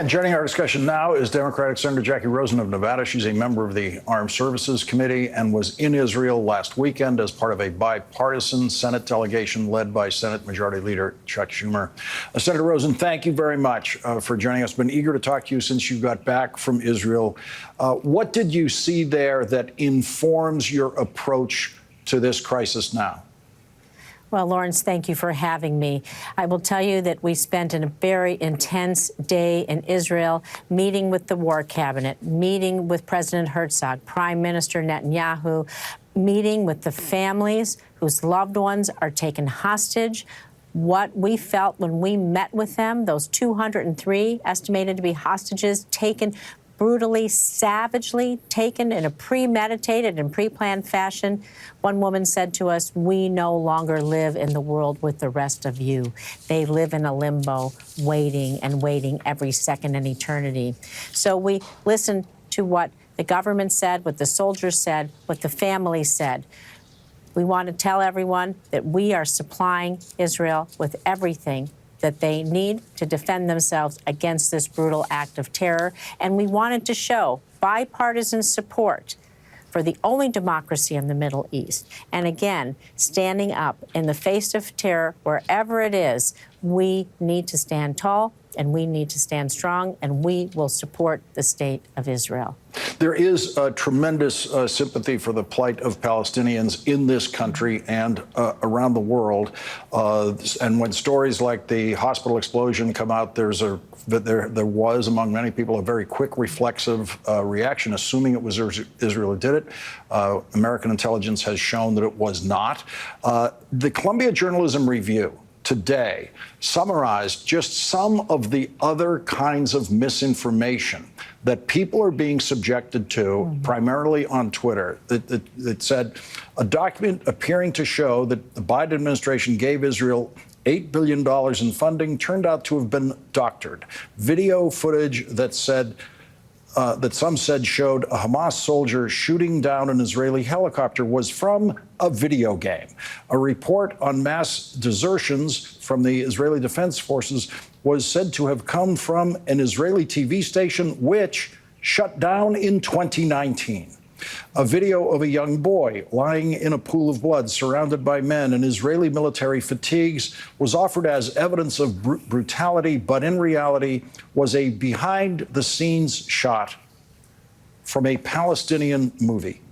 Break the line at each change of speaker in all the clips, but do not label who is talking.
And joining our discussion now is Democratic Senator Jackie Rosen of Nevada. She's a member of the Armed Services Committee and was in Israel last weekend as part of a bipartisan Senate delegation led by Senate Majority Leader Chuck Schumer. Senator Rosen, thank you very much for joining us. Been eager to talk to you since you got back from Israel. What did you see there that informs your approach to this crisis now?
Well, Lawrence, thank you for having me. I will tell you that we spent a very intense day in Israel meeting with the War Cabinet, meeting with President Herzog, Prime Minister Netanyahu, meeting with the families whose loved ones are taken hostage. What we felt when we met with them, those 203 estimated to be hostages taken brutally, savagely taken in a premeditated and pre-planned fashion. One woman said to us, "We no longer live in the world with the rest of you." They live in a limbo, waiting and waiting every second in eternity. So we listened to what the government said, what the soldiers said, what the families said. We want to tell everyone that we are supplying Israel with everything that they need to defend themselves against this brutal act of terror. And we wanted to show bipartisan support for the only democracy in the Middle East. And again, standing up in the face of terror, wherever it is, we need to stand tall and we need to stand strong, and we will support the state of Israel.
There is a tremendous sympathy for the plight of Palestinians in this country and around the world. And when stories like the hospital explosion come out, there was, among many people, a very quick reflexive reaction, assuming it was Israel who did it. American intelligence has shown that it was not. The Columbia Journalism Review today summarized just some of the other kinds of misinformation that people are being subjected to, primarily on Twitter. It said a document appearing to show that the Biden administration gave Israel $8 billion in funding turned out to have been doctored. Video footage that said that some said showed a Hamas soldier shooting down an Israeli helicopter was from a video game. A report on mass desertions from the Israeli Defense Forces was said to have come from an Israeli TV station, which shut down in 2019. A video of a young boy lying in a pool of blood surrounded by men in Israeli military fatigues was offered as evidence of brutality, but in reality was a behind-the-scenes shot from a Palestinian movie.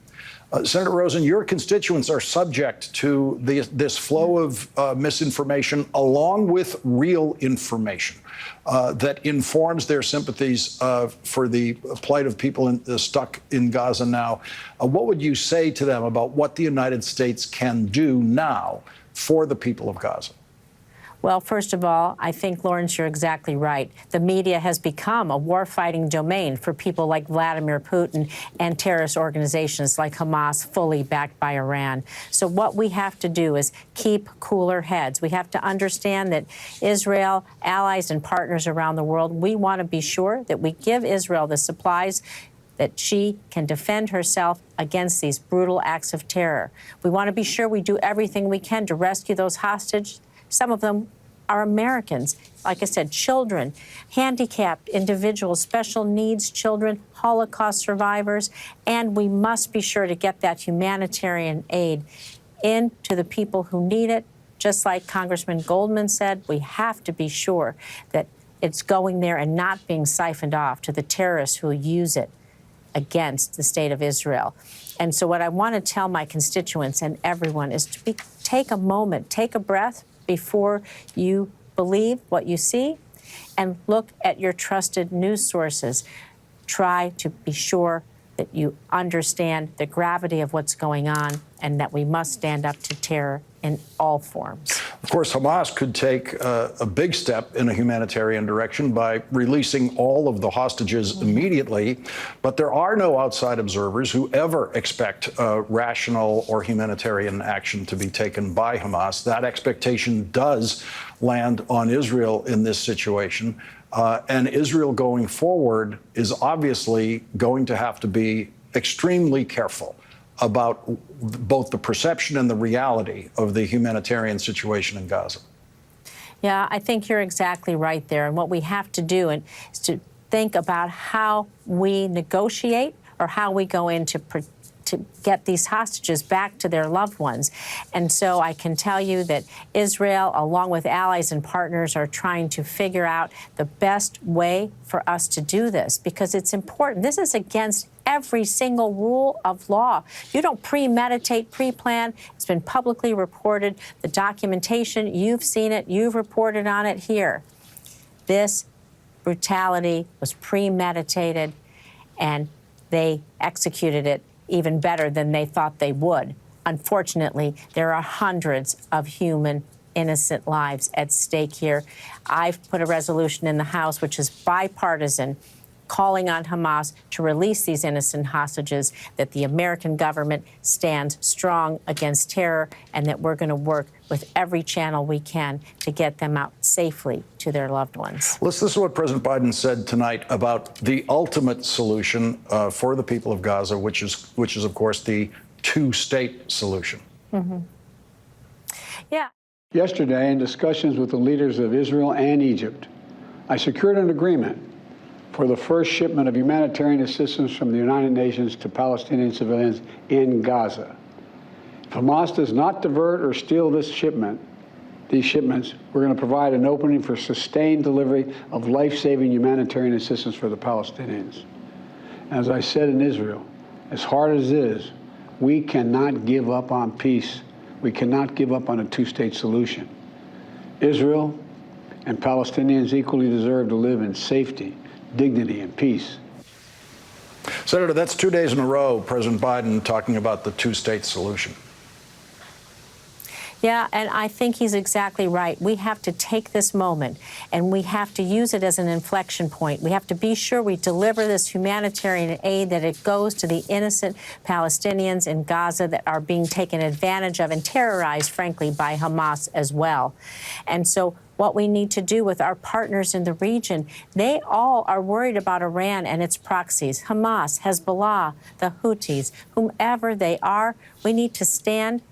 Senator Rosen, your constituents are subject to this flow of misinformation along with real information that informs their sympathies for the plight of people stuck in Gaza now. What would you say to them about what the United States can do now for the people of Gaza?
Well, first of all, I think, Lawrence, you're exactly right. The media has become a war-fighting domain for people like Vladimir Putin and terrorist organizations like Hamas, fully backed by Iran. So what we have to do is keep cooler heads. We have to understand that Israel, allies and partners around the world, we want to be sure that we give Israel the supplies that she can defend herself against these brutal acts of terror. We want to be sure we do everything we can to rescue those hostages. Some of them are Americans, like I said, children, handicapped individuals, special needs children, Holocaust survivors, and we must be sure to get that humanitarian aid into the people who need it. Just like Congressman Goldman said, we have to be sure that it's going there and not being siphoned off to the terrorists who use it against the state of Israel. And so what I want to tell my constituents and everyone is to take a moment, take a breath, before you believe what you see, and look at your trusted news sources. Try to be sure that you understand the gravity of what's going on and that we must stand up to terror in all forms.
Of course, Hamas could take a big step in a humanitarian direction by releasing all of the hostages immediately, but there are no outside observers who ever expect rational or humanitarian action to be taken by Hamas. That expectation does land on Israel in this situation. And Israel going forward is obviously going to have to be extremely careful about both the perception and the reality of the humanitarian situation in Gaza.
Yeah, I think you're exactly right there. And what we have to do is to think about how we negotiate or how we go in to get these hostages back to their loved ones. And so I can tell you that Israel, along with allies and partners, are trying to figure out the best way for us to do this, because it's important. This is against every single rule of law. You don't premeditate, pre-plan. It's been publicly reported. The documentation, you've seen it, you've reported on it here. This brutality was premeditated, and they executed it even better than they thought they would. Unfortunately, there are hundreds of human, innocent lives at stake here. I've put a resolution in the House, which is bipartisan, calling on Hamas to release these innocent hostages, that the American government stands strong against terror, and that we're going to work with every channel we can to get them out safely to their loved ones.
This is what President Biden said tonight about the ultimate solution for the people of Gaza, which is of course, the two-state solution.
Mm-hmm. Yeah.
Yesterday, in discussions with the leaders of Israel and Egypt, I secured an agreement for the first shipment of humanitarian assistance from the United Nations to Palestinian civilians in Gaza. If Hamas does not divert or steal these shipments, we're going to provide an opening for sustained delivery of life-saving humanitarian assistance for the Palestinians. As I said in Israel, as hard as it is, we cannot give up on peace. We cannot give up on a two-state solution. Israel and Palestinians equally deserve to live in safety, dignity, and peace.
Senator, that's 2 days in a row, President Biden talking about the two-state solution.
Yeah, and I think he's exactly right. We have to take this moment and we have to use it as an inflection point. We have to be sure we deliver this humanitarian aid, that it goes to the innocent Palestinians in Gaza that are being taken advantage of and terrorized, frankly, by Hamas as well. And so what we need to do with our partners in the region, they all are worried about Iran and its proxies, Hamas, Hezbollah, the Houthis, whomever they are. We need to stand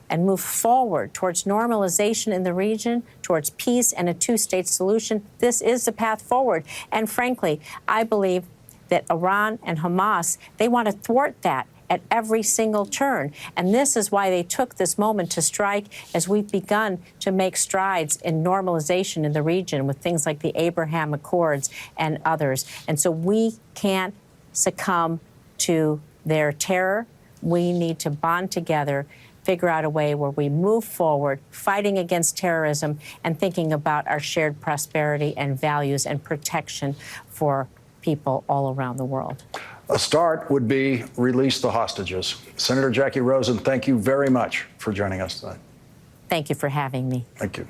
and move forward towards normalization in the region, towards peace and a two-state solution. This is the path forward. And frankly, I believe that Iran and Hamas, they want to thwart that at every single turn. And this is why they took this moment to strike, as we've begun to make strides in normalization in the region with things like the Abraham Accords and others. And so we can't succumb to their terror. We need to bond together, figure out a way where we move forward, fighting against terrorism and thinking about our shared prosperity and values and protection for people all around the world.
A start would be release the hostages. Senator Jackie Rosen, thank you very much for joining us tonight.
Thank you for having me.
Thank you.